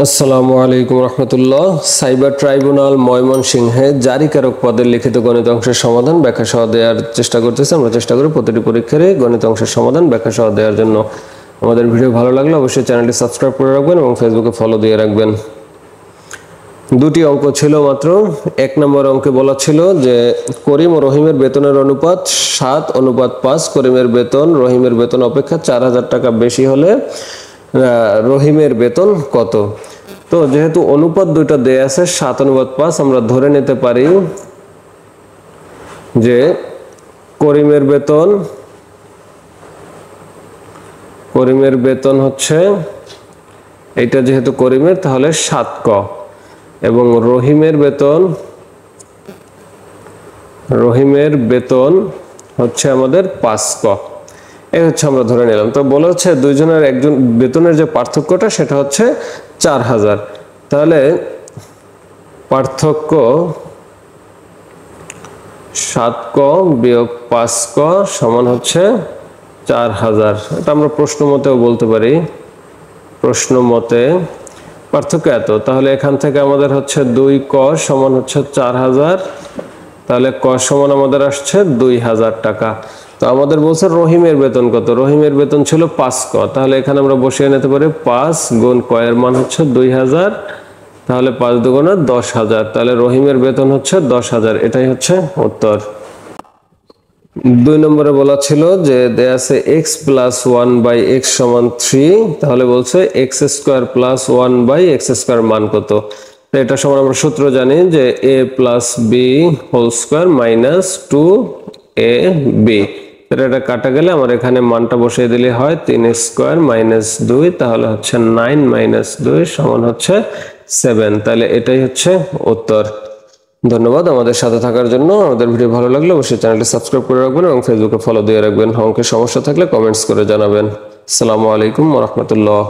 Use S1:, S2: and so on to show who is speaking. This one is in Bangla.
S1: আসসালামু আলাইকুম রহমতুল্লাহ। সাইবার ট্রাইব্যুনাল ময়মনসিংহে জারিকারক পদের লিখিত গণিত অংশের সমাধান ব্যাখ্যা সহ দেওয়ার চেষ্টা করতেছি। আমরা চেষ্টা করি প্রতিটি পরীক্ষারে গণিত অংশের সমাধান ব্যাখ্যা সহ দেওয়ার জন্য। আমাদের ভিডিও ভালো লাগলে অবশ্যই চ্যানেলটি সাবস্ক্রাইব করে রাখবেন এবং ফেসবুকে ফলো দিয়ে রাখবেন। দুটি অঙ্ক ছিল মাত্র। এক নম্বর অঙ্কে বলা ছিল যে করিম ও রহিমের বেতনের অনুপাত 7:5। করিমের বেতন রহিমের বেতন অপেক্ষা 4,000 টাকা বেশি হলে রহিমের বেতন কত? তো যেহেতু অনুপাত দুইটা দেয়া আছে 7:5, আমরা ধরে নিতে পারি যে করিমের বেতন হচ্ছে এটা, যেহেতু করিমের তাহলে 7 ক, এবং রহিমের বেতন হচ্ছে আমাদের 5 ক। এই হচ্ছে আমরা ধরে নিলাম। তো বলা হচ্ছে দুইজনের একজন বেতনের যে পার্থক্যটা সেটা হচ্ছে 4,000। তাহলে পার্থক্য 7 ক বিয়োগ 5 ক সমান হচ্ছে 4,000। এটা আমরা প্রশ্ন মতেও বলতে পারি। প্রশ্ন মতে পার্থক্য এত, তাহলে এখান থেকে আমাদের হচ্ছে 2 ক সমান হচ্ছে 4,000। তাহলে ক সমান আমাদের আসছে 2,000 টাকা। তো আমাদের বলছে রহিমের বেতন কত? রহিমের বেতন ছিল 5 ক, তাহলে এখানে আমরা বসিয়ে নিতে পারি 5 গুণ ক এর মান হচ্ছে 2,000। তাহলে 5 দুগুণে 10,000। তাহলে রহিমের বেতন হচ্ছে 10,000। এটাই হচ্ছে উত্তর। 2 নম্বরে বলা ছিল যে দেয়া আছে x + 1/x = 3। তাহলে বলছে x² + 1/x² মান কত? এটা সমান আমরা সূত্র জানি যে a + b² - 2ab। এটা কাটা গেলে আমার এখানে মানটা বসিয়ে দিলে হয় 3² - 2, তাহলে হচ্ছে 9 - 2 সমান হচ্ছে 7। তাহলে এটাই হচ্ছে উত্তর। ধন্যবাদ আমাদের সাথে থাকার জন্য। আমাদের ভিডিও ভালো লাগলে অবশ্যই চ্যানেলটি সাবস্ক্রাইব করে রাখবেন এবং ফেসবুকে ফলো দিয়ে রাখবেন। অঙ্কের সমস্যা থাকলে কমেন্টস করে জানাবেন। আসসালামু আলাইকুম ওয়া রাহমাতুল্লাহ।